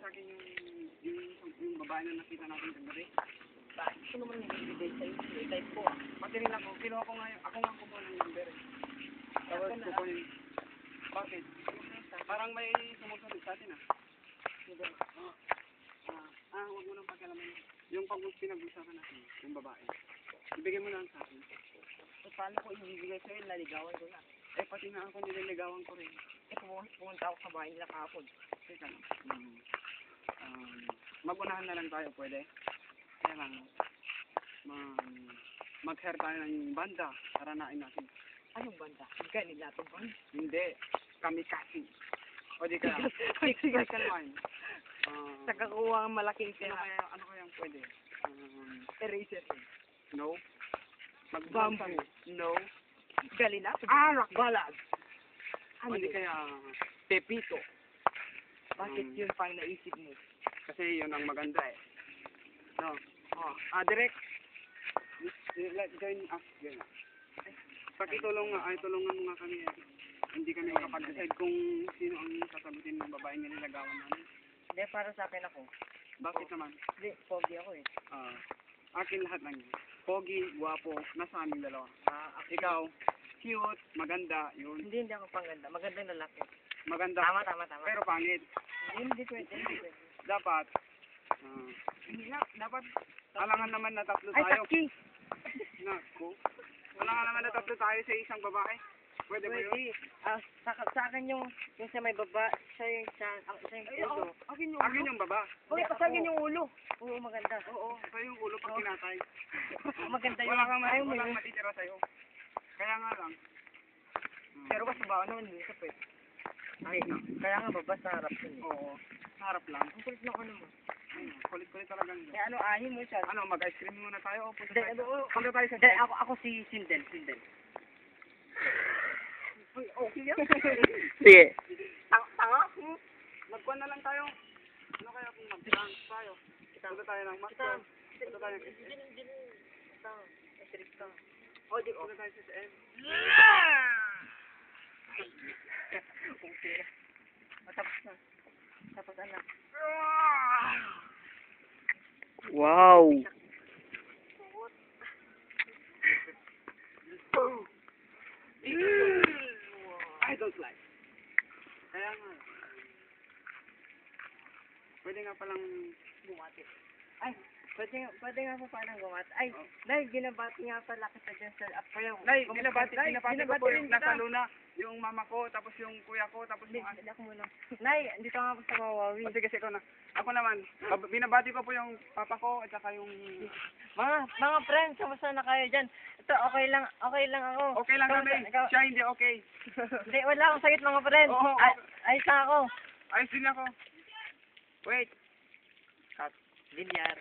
sa akin yung babae na nakita natin kagabi. Bakit ko naman nilibigay sa'yo? Type ko ah. Pati rin ako, kinuha ko nga ako nga kumuha ng number eh. Tapos kukunin. Bakit? Parang may sumusunod sa atin ah. Huwag mo nang pakialaman. Yung pinag-usapan natin, yung babae. Ibigay mo lang sa akin. So, paano ko ibibigay sa'yo? Naligawan ko na. Eh, pati nga ako nililigawan ko rin. Eh, pumunta ako sa bahay nila kahapon. Teka lang. Mag-unahan na lang tayo, pwede? Kaya lang, mag-hair tayo ng banda. Saranain natin. Anong banda? Ganila to ba? Hindi. Kami kasi. O di ka. Sigal ka naman. Sa kakuha ang malaking pera. Ano kaya pwede? Eraser. No? Bamboo. No? Galina? Rock Balag. O di kaya Pepito. Bakit yun pang naisip mo? Kasi yun ang maganda eh. No? Direct. Let's join us. Yun. Pakitulong nga. Tulungan mo nga kami eh. Hindi kami makapag-decide kung sino ang sasagutin ng babae na nilagawan namin. Hindi, para sa akin ako. Bakit naman? Hindi, pogi ako eh. Akin lahat lang yun. Pogi, guwapo, nasa aming dalawa. Ikaw, cute, maganda, yun. Hindi ako panganda. Magandang lalaki. Maganda. Tama. Pero pangit. Hindi pwede. Dapat, dapat, alangan naman na tatlo tayo. Ay, taki! Naku. Alangan naman na tatlo tayo sa isang babae. Pwede ba yun? Pwede. Sa akin yung sa may baba, siya yung ulo. Akin yung baba. Okay, sa akin yung ulo. Oo, maganda. Oo, sa'yo yung ulo pag kinatay. Maganda yun. Walang matitira sa'yo. Kaya nga lang. Pero kasi baka naman dito eh. Ay, kaya nga baba sa harap yun eh. Oo, sa harap lang. Ang kulit na ko naman. Kulit-kulit talaga nila. Eh ano, ahin mo siya. Ano, mag-ice cream muna tayo o punta Hindi, tayo? Punta tayo sa... Hindi, ako si Sindel. Uy, okay yan. Sige. Tanga? Magkuhan na lang tayo. Ano kaya kung mag-dance tayo? Punta tayo ng Macron. Punta tayo ng SM. O, di ko. Punta tayo sa SM. Okay. Matapos na. Tapos na. Wow! I don't like. Kaya nga. Pwede nga palang Bumati. Ay, pwede nga po palang bumati. Ay, dahil ginabati nga pala kita dyan sa apayaw. Nay, binabati ko po yung rin kita. nasa luna, yung mama ko, tapos yung kuya ko, tapos yung Hindi ako muna. Nay, andito nga po sa Wawawi. Sige, ikaw na. Ako naman, binabati ko po yung papa ko at saka yung... Mga friends, kamusta na kayo dyan? Ito, okay lang ako. Okay lang kami. Siya hindi okay. Hindi, wala akong sakit mga friends. Oo, Ayos lang ako. Ayos din ako. Wait. Linear.